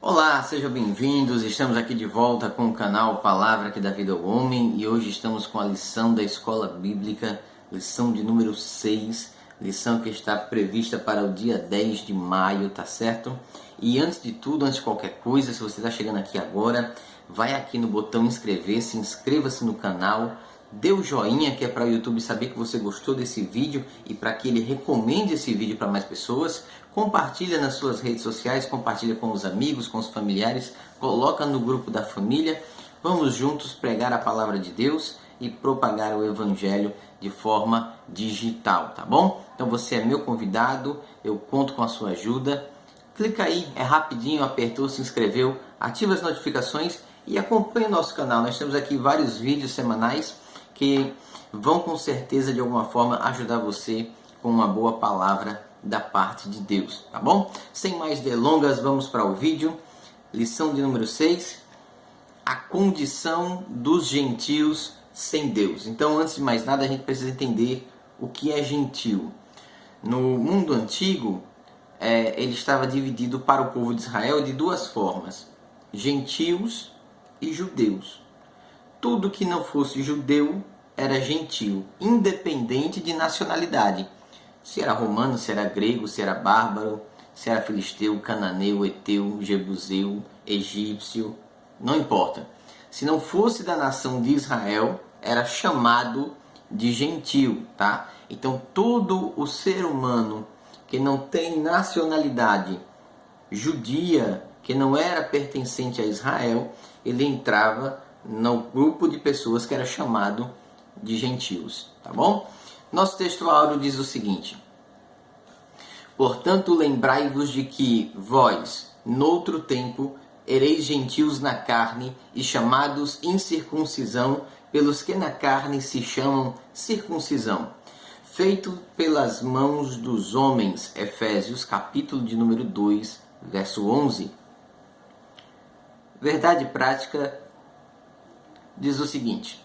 Olá, sejam bem-vindos. Estamos aqui de volta com o canal Palavra que dá vida ao homem e hoje estamos com a lição da Escola Bíblica, lição de número 6, lição que está prevista para o dia 10 de maio, tá certo? E antes de tudo, antes de qualquer coisa, se você está chegando aqui agora, vai aqui no botão inscrever-se, inscreva-se no canal, dê o joinha que é para o YouTube saber que você gostou desse vídeo e para que ele recomende esse vídeo para mais pessoas. Compartilha nas suas redes sociais, compartilha com os amigos, com os familiares, coloca no grupo da família. Vamos juntos pregar a palavra de Deus e propagar o Evangelho de forma digital, tá bom? Então você é meu convidado, eu conto com a sua ajuda. Clica aí, é rapidinho, apertou, se inscreveu, ativa as notificações e acompanhe o nosso canal. Nós temos aqui vários vídeos semanais que vão com certeza de alguma forma ajudar você com uma boa palavra da parte de Deus, tá bom? Sem mais delongas, vamos para o vídeo. Lição de número 6, a condição dos gentios sem Deus. Então, antes de mais nada, a gente precisa entender o que é gentio. No mundo antigo, ele estava dividido para o povo de Israel de duas formas: gentios e judeus. Tudo que não fosse judeu era gentio, independente de nacionalidade. Se era romano, se era grego, se era bárbaro, se era filisteu, cananeu, eteu, jebuseu, egípcio, não importa. Se não fosse da nação de Israel, era chamado de gentio, tá? Então todo o ser humano que não tem nacionalidade judia, que não era pertencente a Israel, ele entrava no grupo de pessoas que era chamado de gentios, tá bom? Nosso texto áureo diz o seguinte: portanto, lembrai-vos de que vós, noutro tempo, ereis gentios na carne e chamados incircuncisão, pelos que na carne se chamam circuncisão, feito pelas mãos dos homens. Efésios, capítulo de número 2, verso 11. Verdade prática diz o seguinte: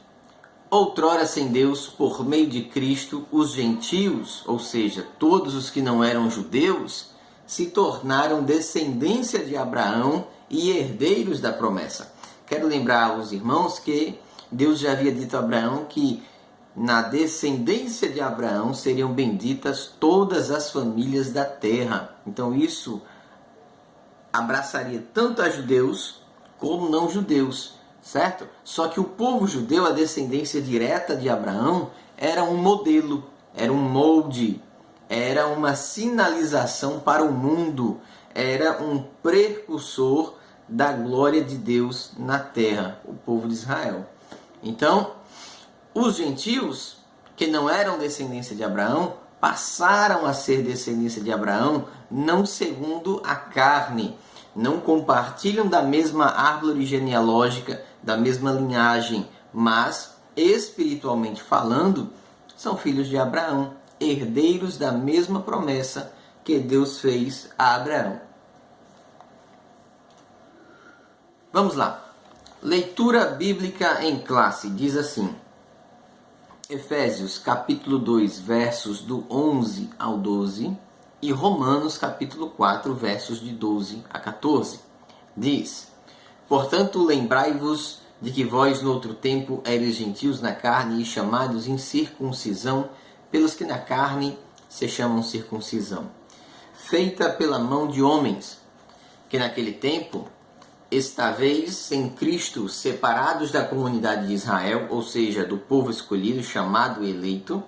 outrora sem Deus, por meio de Cristo, os gentios, ou seja, todos os que não eram judeus, se tornaram descendência de Abraão e herdeiros da promessa. Quero lembrar aos irmãos que Deus já havia dito a Abraão que na descendência de Abraão seriam benditas todas as famílias da terra. Então isso abraçaria tanto a judeus como não judeus, certo? Só que o povo judeu, a descendência direta de Abraão, era um modelo, era um molde, era uma sinalização para o mundo, era um precursor da glória de Deus na terra, o povo de Israel. Então, os gentios, que não eram descendência de Abraão, passaram a ser descendência de Abraão, não segundo a carne, não compartilham da mesma árvore genealógica, da mesma linhagem, mas, espiritualmente falando, são filhos de Abraão, herdeiros da mesma promessa que Deus fez a Abraão. Vamos lá. Leitura bíblica em classe diz assim: Efésios capítulo 2, versos do 11 ao 12, e Romanos capítulo 4, versos de 12 a 14. Diz: portanto, lembrai-vos de que vós no outro tempo eres gentios na carne e chamados incircuncisão, pelos que na carne se chamam circuncisão, feita pela mão de homens, que naquele tempo estáveis em Cristo, separados da comunidade de Israel, ou seja, do povo escolhido, chamado e eleito,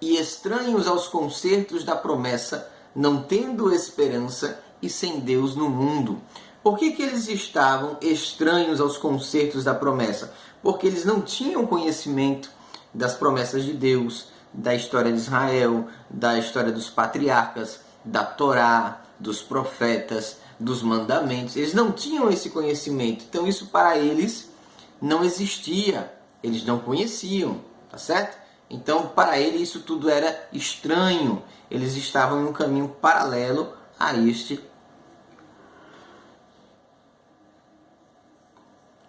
e estranhos aos concertos da promessa, não tendo esperança e sem Deus no mundo. Por que eles estavam estranhos aos concertos da promessa? Porque eles não tinham conhecimento das promessas de Deus, da história de Israel, da história dos patriarcas, da Torá, dos profetas, dos mandamentos. Eles não tinham esse conhecimento. Então isso para eles não existia. Eles não conheciam, tá certo? Então para eles isso tudo era estranho. Eles estavam em um caminho paralelo a este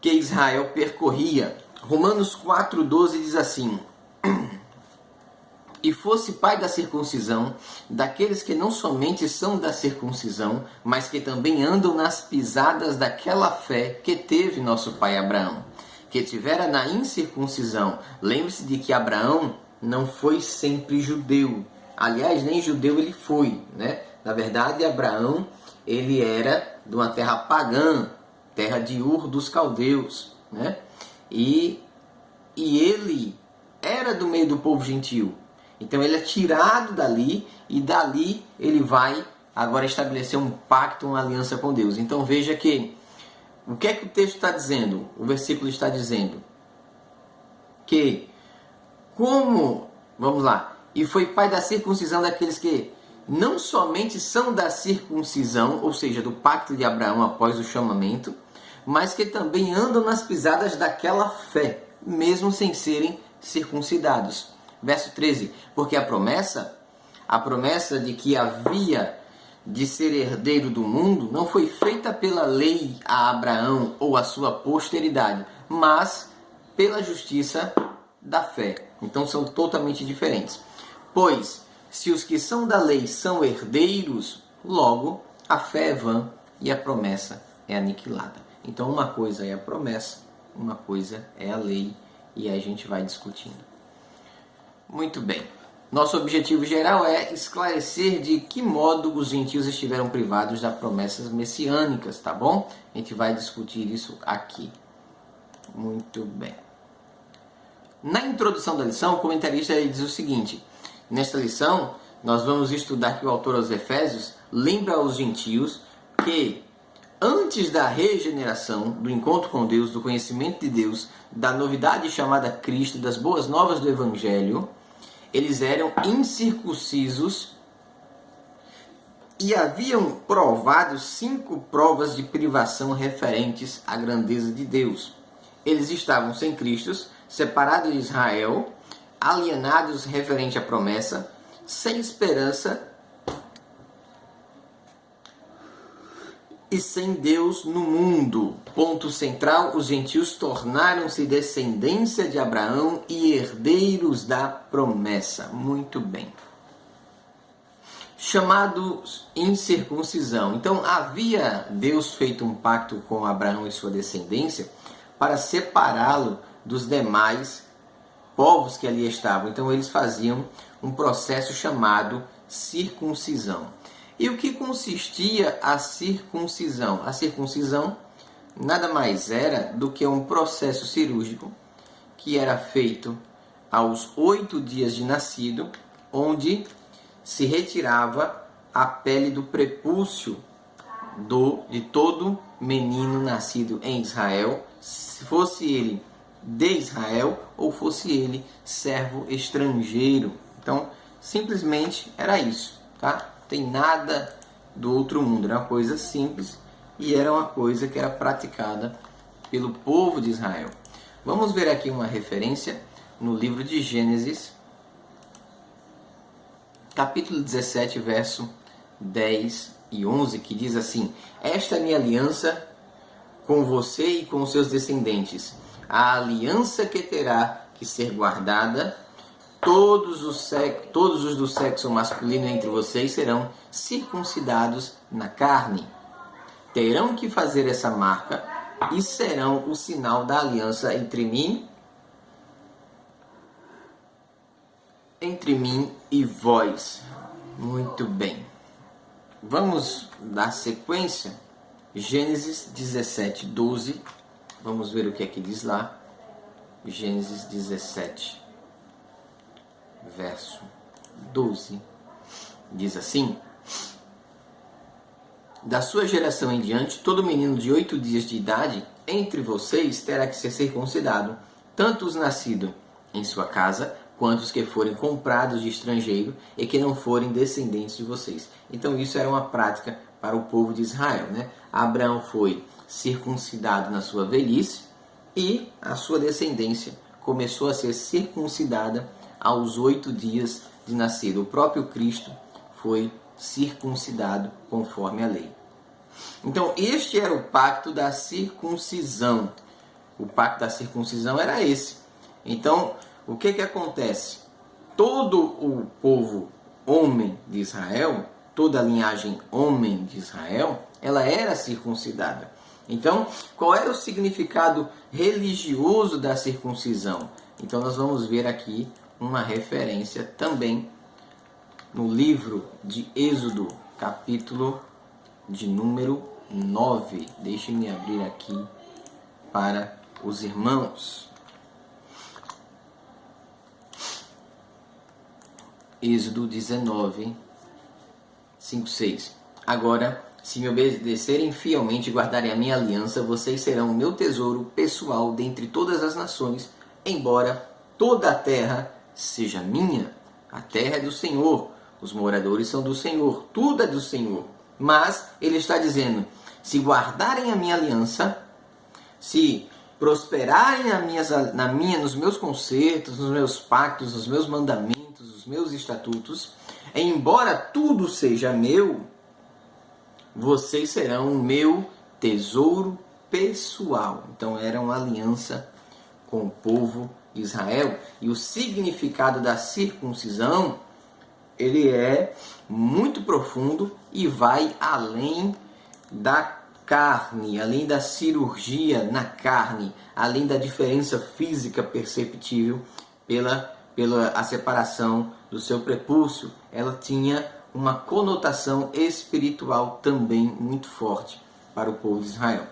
que Israel percorria. Romanos 4,12 diz assim: e fosse pai da circuncisão, daqueles que não somente são da circuncisão, mas que também andam nas pisadas daquela fé que teve nosso pai Abraão, que tivera na incircuncisão. Lembre-se de que Abraão não foi sempre judeu. Aliás, nem judeu ele foi, né? Na verdade, Abraão, ele era de uma terra pagã, terra de Ur dos caldeus, né? E ele era do meio do povo gentil. Então ele é tirado dali e dali ele vai agora estabelecer um pacto, uma aliança com Deus. Então veja que o que é que o texto está dizendo? O versículo está dizendo que vamos lá, e foi pai da circuncisão daqueles que não somente são da circuncisão, ou seja, do pacto de Abraão após o chamamento, mas que também andam nas pisadas daquela fé, mesmo sem serem circuncidados. Verso 13, porque a promessa de que havia de ser herdeiro do mundo não foi feita pela lei a Abraão ou a sua posteridade, mas pela justiça da fé. Então são totalmente diferentes. Pois, se os que são da lei são herdeiros, logo a fé é vã e a promessa é aniquilada. Então uma coisa é a promessa, uma coisa é a lei, e aí a gente vai discutindo. Muito bem. Nosso objetivo geral é esclarecer de que modo os gentios estiveram privados das promessas messiânicas, tá bom? A gente vai discutir isso aqui. Muito bem. Na introdução da lição, o comentarista diz o seguinte: nesta lição, nós vamos estudar que o autor aos Efésios lembra aos gentios que antes da regeneração, do encontro com Deus, do conhecimento de Deus, da novidade chamada Cristo, das boas novas do Evangelho, eles eram incircuncisos e haviam provado 5 provas de privação referentes à grandeza de Deus. Eles estavam sem Cristo, separados de Israel, alienados referente à promessa, sem esperança e sem Deus no mundo. Ponto central: os gentios tornaram-se descendência de Abraão e herdeiros da promessa. Muito bem. Chamados incircuncisão. Então havia Deus feito um pacto com Abraão e sua descendência para separá-lo dos demais povos que ali estavam. Então eles faziam um processo chamado circuncisão. E o que consistia a circuncisão? A circuncisão nada mais era do que um processo cirúrgico que era feito aos 8 dias de nascido, onde se retirava a pele do prepúcio de todo menino nascido em Israel, se fosse ele de Israel ou fosse ele servo estrangeiro. Então, simplesmente era isso, tá? Tem nada do outro mundo, era uma coisa simples e era uma coisa que era praticada pelo povo de Israel. Vamos ver aqui uma referência no livro de Gênesis, capítulo 17, verso 10 e 11, que diz assim: esta é minha aliança com você e com os seus descendentes, a aliança que terá que ser guardada. Todos os do sexo masculino entre vocês serão circuncidados na carne. Terão que fazer essa marca e serão o sinal da aliança entre mim e vós. Muito bem. Vamos dar sequência. Gênesis 17, 12. Vamos ver o que é que diz lá. Gênesis 17, verso 12, diz assim: da sua geração em diante, todo menino de 8 dias de idade entre vocês terá que ser circuncidado, tanto os nascidos em sua casa, quanto os que forem comprados de estrangeiro e que não forem descendentes de vocês. Então isso era uma prática para o povo de Israel, né? Abraão foi circuncidado na sua velhice e a sua descendência começou a ser circuncidada aos 8 dias de nascido. O próprio Cristo foi circuncidado conforme a lei. Então este era o pacto da circuncisão. O pacto da circuncisão era esse. Então o que acontece? todo o povo homem de Israel, toda a linhagem homem de Israel, ela era circuncidada. Então, qual era o significado religioso da circuncisão? Então, nós vamos ver aqui uma referência também no livro de Êxodo, capítulo de número 9. Deixe-me abrir aqui para os irmãos. Êxodo 19, 5, 6. Agora, se me obedecerem fielmente e guardarem a minha aliança, vocês serão o meu tesouro pessoal dentre todas as nações, embora toda a terra seja minha. A terra é do Senhor, os moradores são do Senhor, tudo é do Senhor. Mas ele está dizendo, se guardarem a minha aliança, se prosperarem nos meus concertos, nos meus pactos, nos meus mandamentos, nos meus estatutos, embora tudo seja meu, vocês serão o meu tesouro pessoal. Então era uma aliança com o povo de Israel. E o significado da circuncisão, ele é muito profundo e vai além da carne, além da cirurgia na carne, além da diferença física perceptível pela a separação do seu prepúcio. Ela tinha uma conotação espiritual também muito forte para o povo de Israel.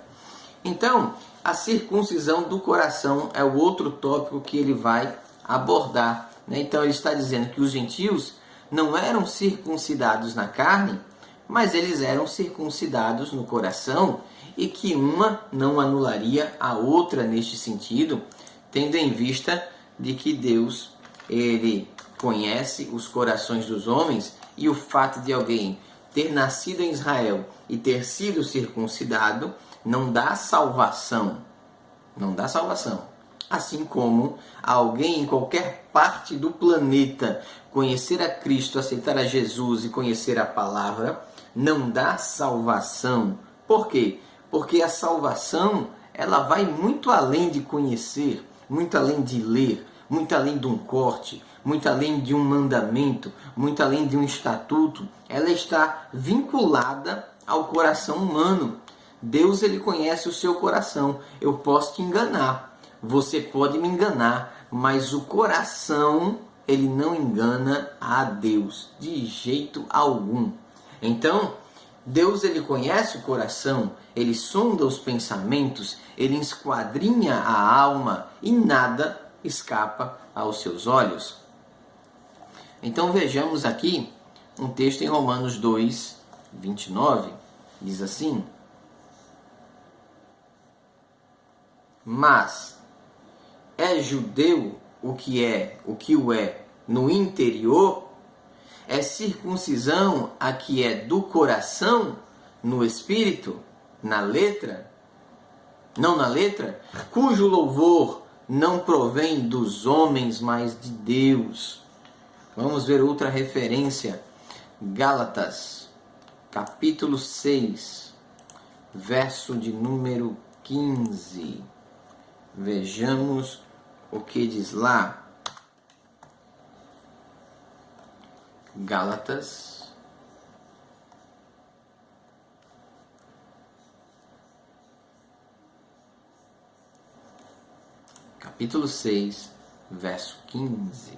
Então, a circuncisão do coração é o outro tópico que ele vai abordar, né? Então, ele está dizendo que os gentios não eram circuncidados na carne, mas eles eram circuncidados no coração, e que uma não anularia a outra neste sentido, tendo em vista de que Deus, ele conhece os corações dos homens, e o fato de alguém ter nascido em Israel e ter sido circuncidado não dá salvação. Não dá salvação. Assim como alguém em qualquer parte do planeta conhecer a Cristo, aceitar a Jesus e conhecer a palavra, não dá salvação. Por quê? Porque a salvação, ela vai muito além de conhecer, muito além de ler, muito além de um corte, muito além de um mandamento, muito além de um estatuto. Ela está vinculada ao coração humano. Deus, ele conhece o seu coração. Eu posso te enganar, você pode me enganar, mas o coração, ele não engana a Deus de jeito algum. Então, Deus, ele conhece o coração, ele sonda os pensamentos, ele esquadrinha a alma e nada escapa aos seus olhos. Então vejamos aqui um texto em Romanos 2, 29, diz assim: mas é judeu o que o é no interior? É circuncisão a que é do coração, no espírito, na letra? Não na letra? Cujo louvor não provém dos homens, mas de Deus. Vamos ver outra referência. Gálatas, capítulo 6, verso de número 15. Vejamos o que diz lá. Gálatas, capítulo 6, verso 15.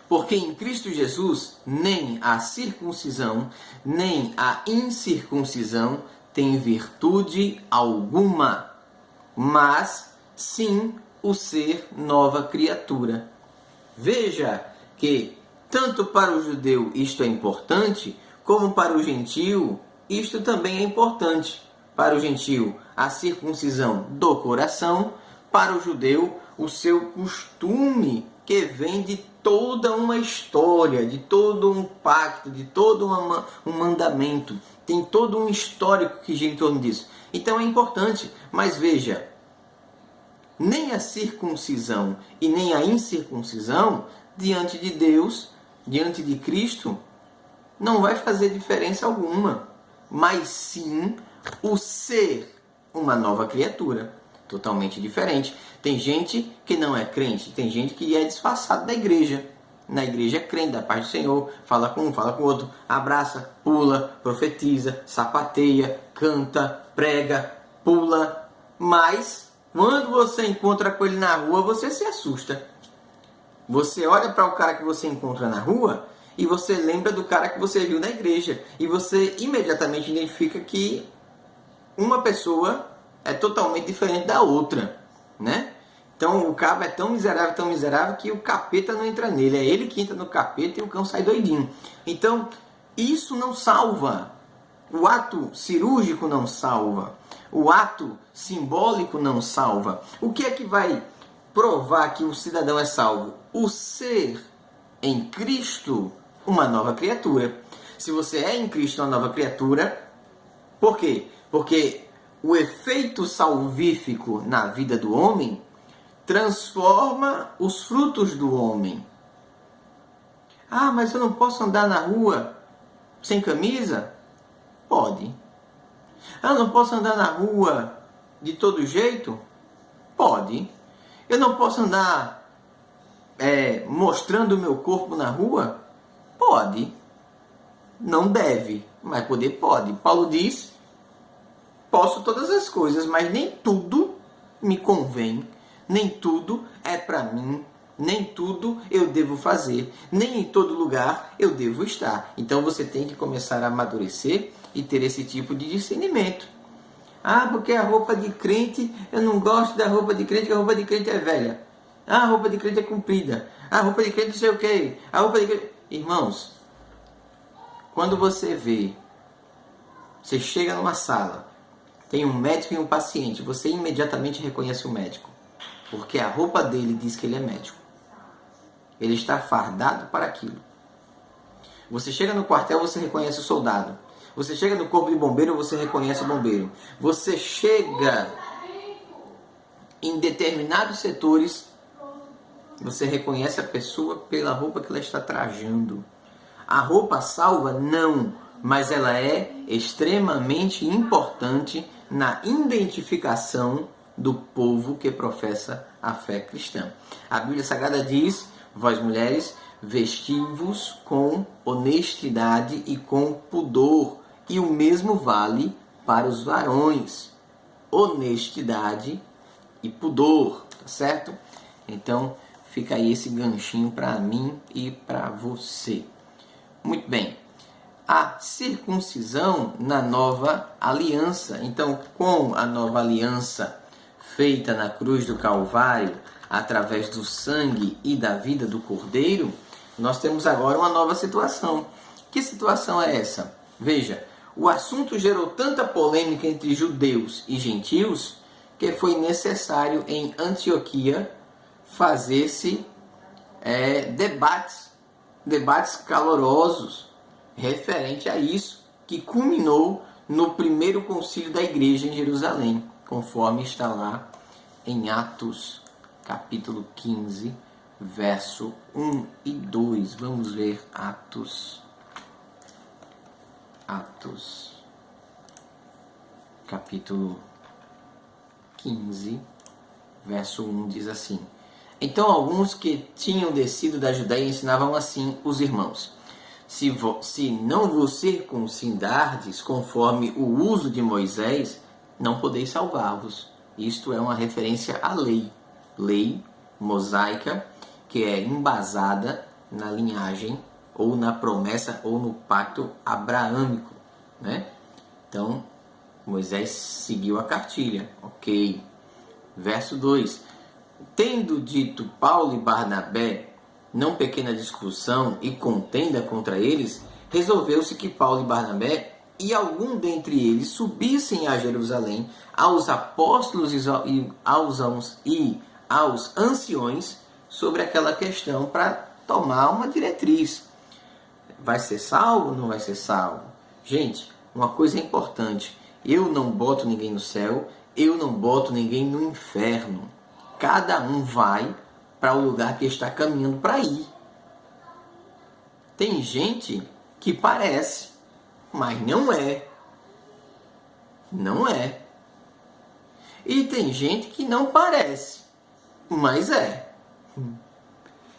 Porque em Cristo Jesus nem a circuncisão, nem a incircuncisão tem virtude alguma, mas sim o ser nova criatura. Veja que tanto para o judeu isto é importante, como para o gentio isto também é importante. Para o gentio, a circuncisão do coração; para o judeu, o seu costume, que vem de toda uma história, de todo um pacto, de todo um mandamento. Tem todo um histórico que gira em torno disso. Então é importante, mas veja, nem a circuncisão e nem a incircuncisão, diante de Deus, diante de Cristo, não vai fazer diferença alguma, mas sim o ser uma nova criatura. totalmente diferente. Tem gente que não é crente, tem gente que é disfarçado da igreja. Na igreja é crente, da paz do Senhor, fala com um, fala com o outro, abraça, pula, profetiza, sapateia, canta, prega, pula. Mas, quando você encontra com ele na rua, você se assusta. Você olha para o cara que você encontra na rua e você lembra do cara que você viu na igreja. E você imediatamente identifica que uma pessoa é totalmente diferente da outra, né? Então o cabo é tão miserável que o capeta não entra nele. É ele que entra no capeta e o cão sai doidinho. Então isso não salva. O ato cirúrgico não salva. O ato simbólico não salva. O que é que vai provar que o cidadão é salvo? O ser em Cristo uma nova criatura. Se você é em Cristo uma nova criatura, por quê? Porque o efeito salvífico na vida do homem transforma os frutos do homem. Ah, mas eu não posso andar na rua sem camisa? Pode. Ah, eu não posso andar na rua de todo jeito? Pode. Eu não posso andar mostrando o meu corpo na rua? Pode. Não deve, mas poder pode. Paulo diz: posso todas as coisas, mas nem tudo me convém, nem tudo é para mim, nem tudo eu devo fazer, nem em todo lugar eu devo estar. Então você tem que começar a amadurecer e ter esse tipo de discernimento. Ah, porque a roupa de crente, eu não gosto da roupa de crente, porque a roupa de crente é velha. Ah, a roupa de crente é comprida. Ah, a roupa de crente não sei o quê. A roupa de crente... Irmãos, quando você chega numa sala, tem um médico e um paciente, você imediatamente reconhece o médico. Porque a roupa dele diz que ele é médico. Ele está fardado para aquilo. Você chega no quartel, você reconhece o soldado. Você chega no corpo de bombeiro, você reconhece o bombeiro. Você chega em determinados setores, você reconhece a pessoa pela roupa que ela está trajando. A roupa salva? Não, mas ela é extremamente importante na identificação do povo que professa a fé cristã. A Bíblia Sagrada diz: vós mulheres, vesti-vos com honestidade e com pudor. E o mesmo vale para os varões. Honestidade e pudor, tá certo? Então, fica aí esse ganchinho para mim e para você. Muito bem. A circuncisão na nova aliança. Então, com a nova aliança feita na cruz do Calvário, através do sangue e da vida do Cordeiro, nós temos agora uma nova situação. Que situação é essa? Veja, o assunto gerou tanta polêmica entre judeus e gentios que foi necessário em Antioquia fazer-se debates calorosos referente a isso, que culminou no primeiro concílio da igreja em Jerusalém, conforme está lá em Atos, capítulo 15, verso 1 e 2. Vamos ver Atos, capítulo 15, verso 1 diz assim: então alguns que tinham descido da Judéia ensinavam assim os irmãos: se não vos circuncidardes conforme o uso de Moisés, não podeis salvar-vos. Isto é uma referência à lei mosaica, que é embasada na linhagem ou na promessa ou no pacto abraâmico, né? Então Moisés seguiu a cartilha, ok. Verso 2: tendo dito Paulo e Barnabé, não pequena discussão e contenda contra eles, resolveu-se que Paulo e Barnabé e algum dentre eles subissem a Jerusalém aos apóstolos e aos anciões sobre aquela questão para tomar uma diretriz. Vai ser salvo ou não vai ser salvo? Gente, uma coisa é importante: eu não boto ninguém no céu, eu não boto ninguém no inferno. Cada um vai para o lugar que está caminhando para ir. Tem gente que parece, mas não é. Não é. E tem gente que não parece, mas é.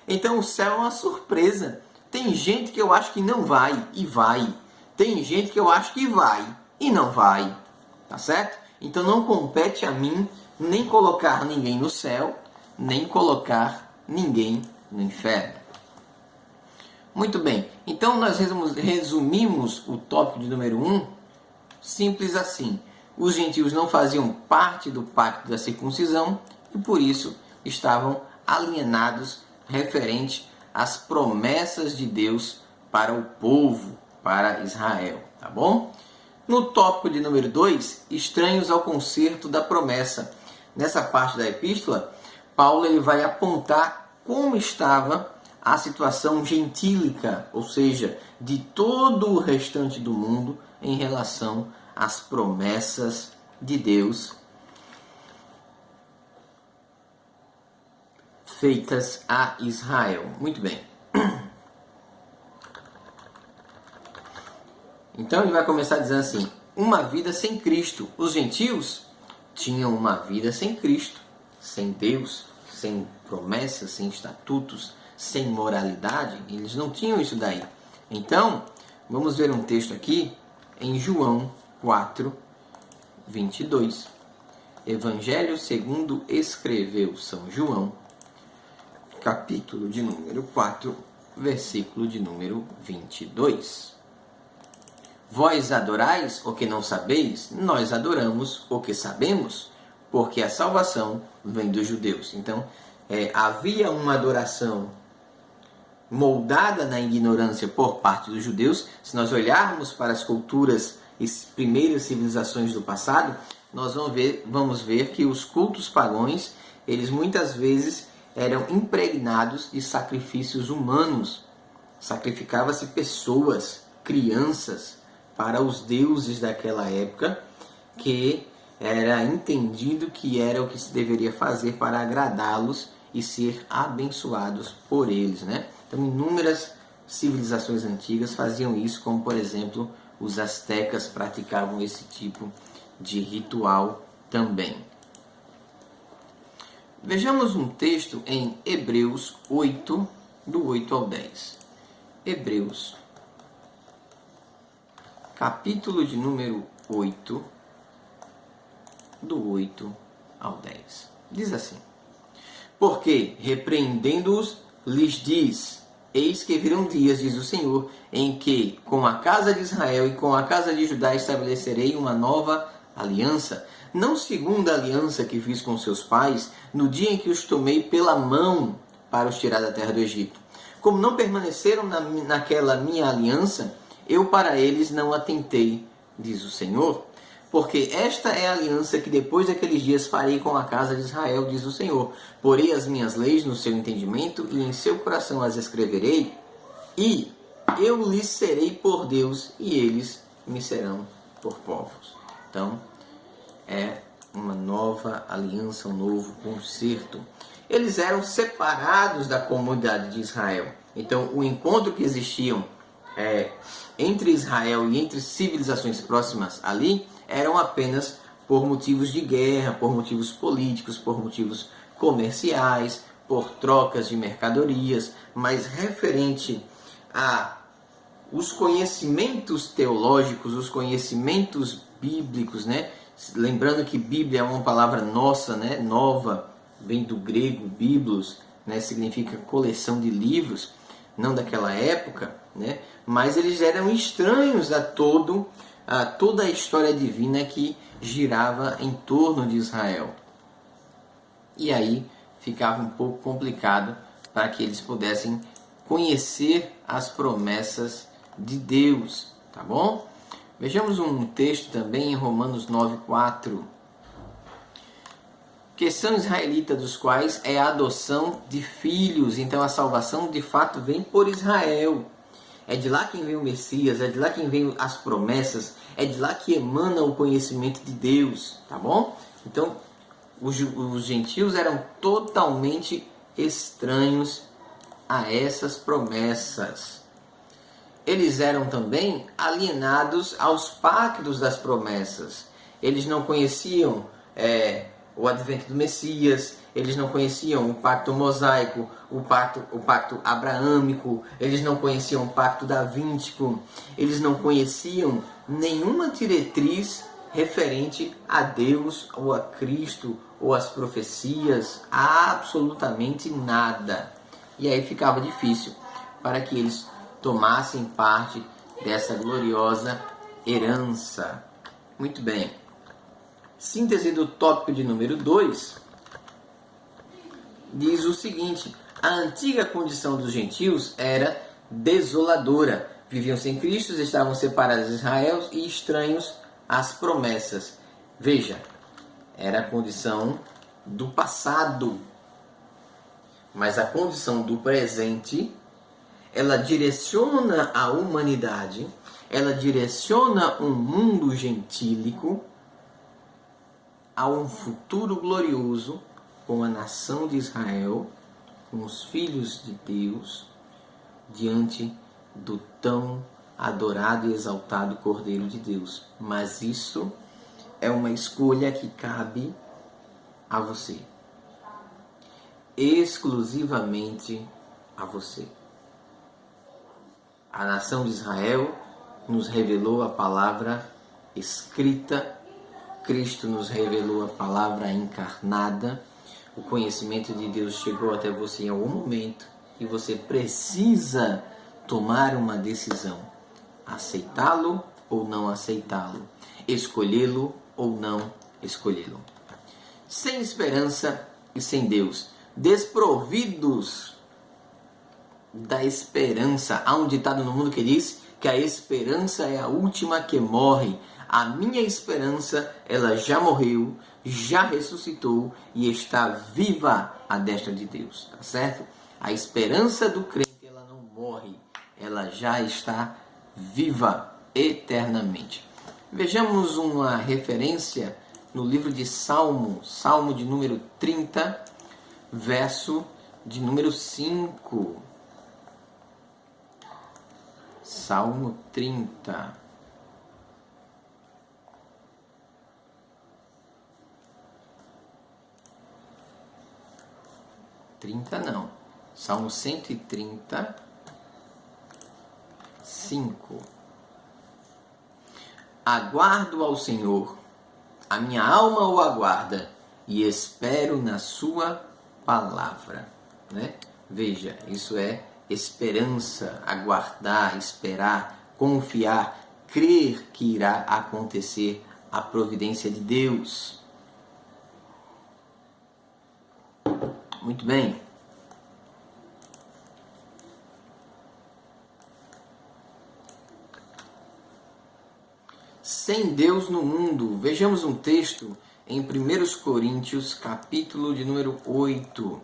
Então o céu é uma surpresa. Tem gente que eu acho que não vai e vai. Tem gente que eu acho que vai e não vai. Tá certo? Então não compete a mim nem colocar ninguém no céu, nem colocar ninguém no inferno. Muito bem. Então nós resumimos o tópico de número 1 simples assim. Os gentios não faziam parte do pacto da circuncisão e por isso estavam alienados referente às promessas de Deus para o povo, para Israel, tá bom? No tópico de número 2, estranhos ao concerto da promessa. Nessa parte da epístola, Paulo ele vai apontar como estava a situação gentílica, ou seja, de todo o restante do mundo em relação às promessas de Deus feitas a Israel. Muito bem. Então ele vai começar dizendo assim: uma vida sem Cristo. Os gentios tinham uma vida sem Cristo, sem Deus, sem promessas, sem estatutos, sem moralidade. Eles não tinham isso daí. Então, vamos ver um texto aqui em João 4, 22. Evangelho segundo escreveu São João, capítulo de número 4, versículo de número 22. Vós adorais o que não sabeis, nós adoramos o que sabemos, porque a salvação vem dos judeus. Então, havia uma adoração moldada na ignorância por parte dos judeus. Se nós olharmos para as culturas e primeiras civilizações do passado, nós vamos ver que os cultos pagãos, eles muitas vezes eram impregnados de sacrifícios humanos. Sacrificava-se pessoas, crianças, para os deuses daquela época, que era entendido que era o que se deveria fazer para agradá-los e ser abençoados por eles, né? Então, inúmeras civilizações antigas faziam isso, como por exemplo os astecas praticavam esse tipo de ritual também. Vejamos um texto em Hebreus 8, do 8 ao 10. Hebreus, capítulo de número 8, do 8 ao 10. Diz assim: porque, repreendendo-os, lhes diz: eis que virão dias, diz o Senhor, em que com a casa de Israel e com a casa de Judá estabelecerei uma nova aliança, não segundo a aliança que fiz com seus pais, no dia em que os tomei pela mão para os tirar da terra do Egito. Como não permaneceram naquela minha aliança, eu para eles não atentei, diz o Senhor. Porque esta é a aliança que depois daqueles dias farei com a casa de Israel, diz o Senhor. Porei as minhas leis no seu entendimento e em seu coração as escreverei, e eu lhes serei por Deus e eles me serão por povos. Então, é uma nova aliança, um novo concerto. Eles eram separados da comunidade de Israel. Então, o encontro que existiam entre Israel e entre civilizações próximas ali eram apenas por motivos de guerra, por motivos políticos, por motivos comerciais, por trocas de mercadorias, mas referente a os conhecimentos teológicos, os conhecimentos bíblicos, né? Lembrando que Bíblia é uma palavra nossa, né? Nova, vem do grego biblos, né? Significa coleção de livros, não daquela época, né? Mas eles eram estranhos a toda a história divina que girava em torno de Israel. E aí ficava um pouco complicado para que eles pudessem conhecer as promessas de Deus, tá bom? Vejamos um texto também em Romanos 9:4. Que são israelitas, dos quais é a adoção de filhos. Então a salvação de fato vem por Israel. É de lá que vem o Messias, é de lá que vem as promessas, é de lá que emana o conhecimento de Deus, tá bom? Então, os gentios eram totalmente estranhos a essas promessas. Eles eram também alienados aos pactos das promessas. Eles não conheciam o advento do Messias, eles não conheciam o pacto mosaico, o pacto abraâmico, eles não conheciam o pacto davíntico, eles não conheciam nenhuma diretriz referente a Deus ou a Cristo ou às profecias, absolutamente nada. E aí ficava difícil para que eles tomassem parte dessa gloriosa herança. Muito bem. Síntese do tópico de número 2 diz o seguinte: a antiga condição dos gentios era desoladora. Viviam sem Cristo, estavam separados de Israel e estranhos às promessas. Veja, era a condição do passado. Mas a condição do presente, ela direciona a humanidade, ela direciona um mundo gentílico a um futuro glorioso com a nação de Israel, com os filhos de Deus, diante do tão adorado e exaltado Cordeiro de Deus. Mas isso é uma escolha que cabe a você. Exclusivamente a você. A nação de Israel nos revelou a palavra escrita, Cristo nos revelou a palavra encarnada, o conhecimento de Deus chegou até você em algum momento e você precisa tomar uma decisão, aceitá-lo ou não aceitá-lo, escolhê-lo ou não escolhê-lo. Sem esperança e sem Deus, desprovidos da esperança. Há um ditado no mundo que diz que a esperança é a última que morre. A minha esperança, ela já morreu, já ressuscitou e está viva à destra de Deus, tá certo? A esperança do crente, ela não morre, ela já está viva eternamente. Vejamos uma referência no livro de Salmo, Salmo de número 30, verso de número 5. Salmo 30. Salmo 130, 5. Aguardo ao Senhor, a minha alma o aguarda, e espero na sua palavra. Né? Veja, isso é esperança, aguardar, esperar, confiar, crer que irá acontecer a providência de Deus. Muito bem. Sem Deus no mundo. Vejamos um texto em 1 Coríntios, capítulo de número 8.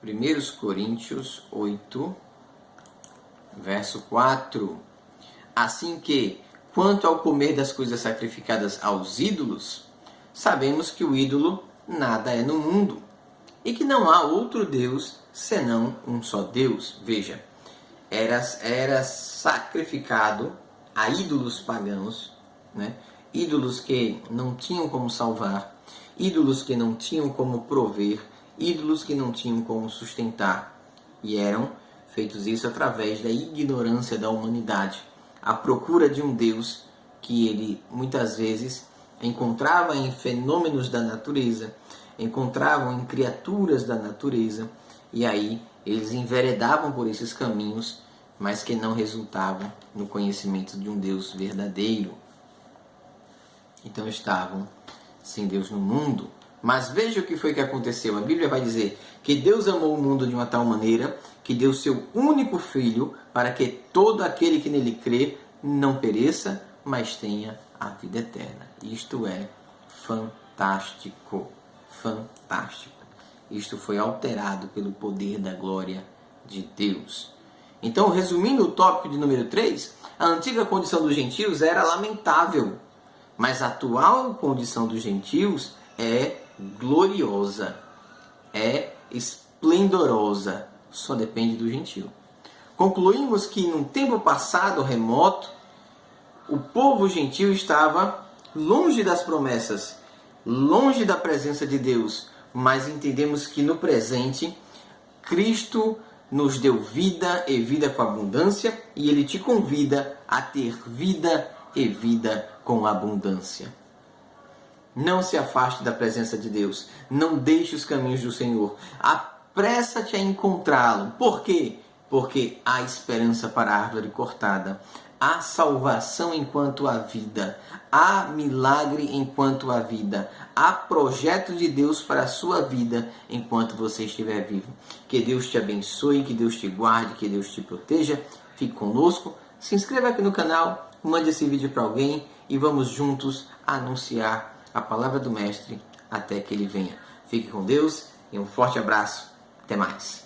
1 Coríntios 8, verso 4. Assim que, quanto ao comer das coisas sacrificadas aos ídolos, sabemos que o ídolo nada é no mundo, e que não há outro Deus senão um só Deus. Veja, era sacrificado a ídolos pagãos, né? Ídolos que não tinham como salvar, ídolos que não tinham como prover, ídolos que não tinham como sustentar. E eram feitos isso através da ignorância da humanidade, à procura de um Deus que ele muitas vezes encontrava em fenômenos da natureza, encontravam em criaturas da natureza, e aí eles enveredavam por esses caminhos, mas que não resultavam no conhecimento de um Deus verdadeiro. Então estavam sem Deus no mundo. Mas veja o que foi que aconteceu. A Bíblia vai dizer que Deus amou o mundo de uma tal maneira que deu seu único Filho para que todo aquele que nele crê não pereça, mas tenha a vida eterna. Isto é fantástico. Fantástico. Isto foi alterado pelo poder da glória de Deus. Então, resumindo o tópico de número 3, a antiga condição dos gentios era lamentável, mas a atual condição dos gentios é gloriosa, é esplendorosa, só depende do gentio. Concluímos que num tempo passado remoto, o povo gentio estava longe das promessas, longe da presença de Deus, mas entendemos que no presente Cristo nos deu vida e vida com abundância, e Ele te convida a ter vida e vida com abundância. Não se afaste da presença de Deus. Não deixe os caminhos do Senhor. Apressa-te a encontrá-lo. Por quê? Porque há esperança para a árvore cortada. Há salvação enquanto há vida. Há milagre enquanto há vida. Há projeto de Deus para a sua vida enquanto você estiver vivo. Que Deus te abençoe, que Deus te guarde, que Deus te proteja. Fique conosco. Se inscreva aqui no canal, mande esse vídeo para alguém e vamos juntos anunciar a palavra do Mestre até que ele venha. Fique com Deus e um forte abraço. Até mais.